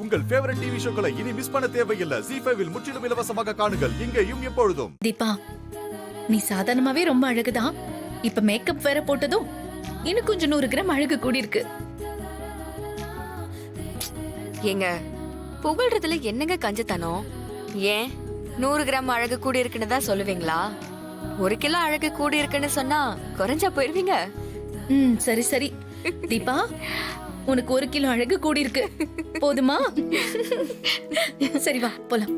உங்கள் favourite TV ஷோக்களை இனி miss பண்ண தேவையில்லை. ZEE5 இல் முற்றிலும் இலவசமாக காணுங்கள், இங்கேயும் எப்பொழுதும். தீபா, நீ சாதாரணமாவே ரொம்ப அழகுதான். இப்ப மேக்கப் வேற போட்டதும் இன்னும் கொஞ்சம் 100 கிராம் அழகு கூடி இருக்கு. ஏங்க புகழ்றதுல என்னங்க கஞ்சத்தனம்? ஏன் 100 கிராம் அழகு கூடி இருக்குன்னு தான் சொல்லுவீங்களா? 1 கிலோ அழகு கூடி இருக்குன்னு சொன்னா குறைஞ்சா போயிருவீங்க. சரி சரி தீபா, உனக்கு 1 கிலோ அழகு கூடி இருக்கு, போதுமா? சரி வா போலாம்.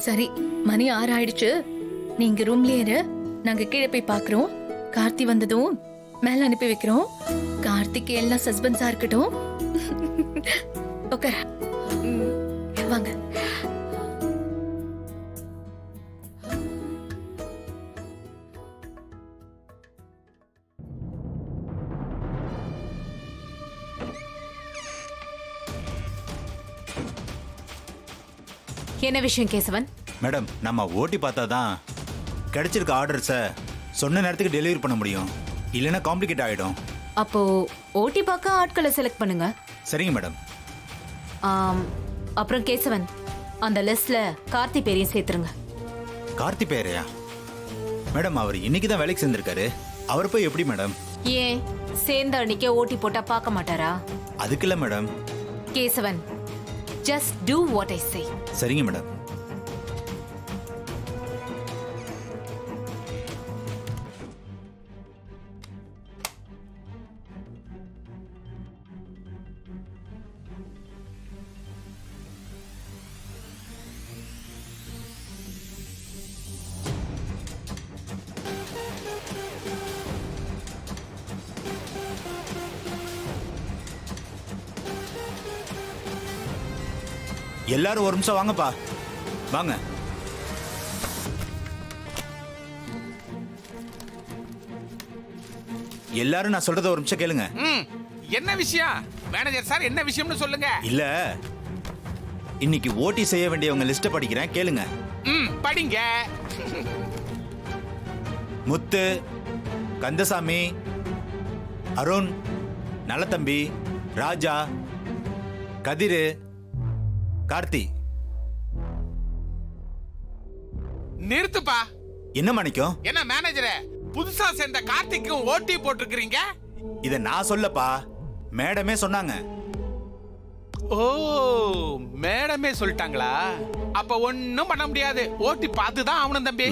சரி, மணி 6 ஆயிடுச்சு. நீங்க ரூம்லயே இரு, நாங்க கீழே போய் பாக்குறோம். கார்த்தி வந்ததும் மேல அனுப்பி வைக்கிறோம். கார்த்திக் எல்லாம் சஸ்பென்ஸா இருக்கட்டும். ஓகே வாங்க. என்ன விஷயம் கேசவன்? மேடம், நம்ம ஓட்டி பார்த்தா தான் கிடைச்சிருக்க ஆர்டர்ஸை சொன்ன நேரத்துக்கு டெலிவரி பண்ண முடியும். இல்லைன்னா காம்ப்ளிகேட் ஆகிடும். அப்போ ஓட்டி பார்க்க ஆட்களை செலக்ட் பண்ணுங்க. சரிங்க மேடம். அப்புறம் கேசவன், அந்த லிஸ்ட்ல கார்த்தி பேரையும் சேர்த்துருங்க. கார்த்தி பேரையா? மேடம், அவர் இன்னைக்கு தான் வேலைக்கு சேர்ந்திருக்காரு. அவர் போய் எப்படி மேடம்? ஏன் சேர்ந்த அன்னைக்கே ஓட்டி போட்டா பார்க்க மாட்டாரா? அதுக்கு இல்லை madam. Kesavan, just do what I say. சரிங்க மேடம். எல்லாரும் ஒரு நிமிஷம் வாங்கப்பா, வாங்க. எல்லாரும் நான் சொல்றத ஒரு நிமிஷம் கேளுங்க. என்ன விஷயம் மேனேஜர் சார்? என்ன விஷயம்னு சொல்லுங்க. இல்ல, இன்னைக்கு ஓட்டி செய்ய வேண்டியவங்க லிஸ்ட படிக்கிறேன், கேளுங்க. படிங்க. முத்து, கந்தசாமி, அருண், நலத்தம்பி, ராஜா, கதிரு, கார்த்தி. நிறுத்துப்பா. என்ன மணிக்கும்? என்ன மேனேஜரே, புதுசா சேர்ந்த கார்த்திக்கும் ஓட்டி போட்டுருக்கீங்க? இத நான் சொல்லப்பா, மேடமே சொன்னாங்க. ஓ, மேடமே சொல்லிட்டாங்களா? அப்ப ஒண்ணும் பண்ண முடியாது. ஓட்டி பார்த்துதான் ஆகணும் தம்பி.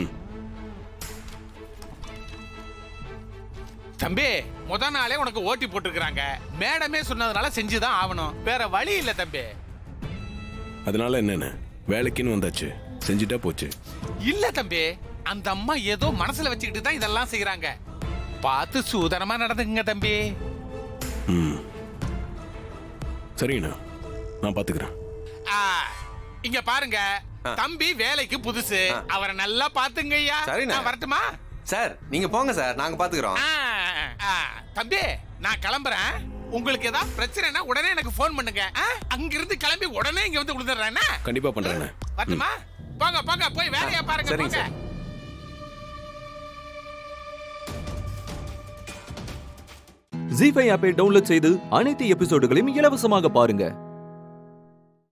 தம்பி, முத நாளே உனக்கு ஓட்டி போட்டுருக்காங்க. மேடமே சொன்னதுனால செஞ்சுதான் ஆகணும். வேற வழி இல்ல தம்பி. அதனால என்னென்ன, வேலைக்குன்னு வந்தாச்சு, செஞ்சுட்டா போச்சு. இல்ல தம்பி, அந்த அம்மா ஏதோ மனசுல வச்சுக்கிட்டு தான் இதெல்லாம் செய்யறாங்க. பார்த்து சூதனமா நடந்துக்குங்க தம்பி. சரிங்கண்ணா, நான் பாத்துக்கிறேன். இங்க பாருங்க, தம்பி வேலைக்கு புதுசு, அவரை நல்லா பாத்துங்க ஐயா. நான் வரட்டுமா? சார் நீங்க போங்க சார், நாங்க பாத்துக்கிறோம். தம்பி, நான் கிளம்புறேன். உங்களுக்கு ஏதாவது பிரச்சனைனா உடனே எனக்கு போன் பண்ணுங்க. அங்க இருந்து கிளம்பி உடனே இங்க வந்து விழுந்துறேன். கண்டிப்பா பண்றேன். வரட்டுமா? போங்க போங்க, போய் வேலையை பாருங்க. போங்க. ZEE5 ஆப்பை டவுன்லோட் செய்து அனைத்து எபிசோடுகளையும் இலவசமாக பாருங்க.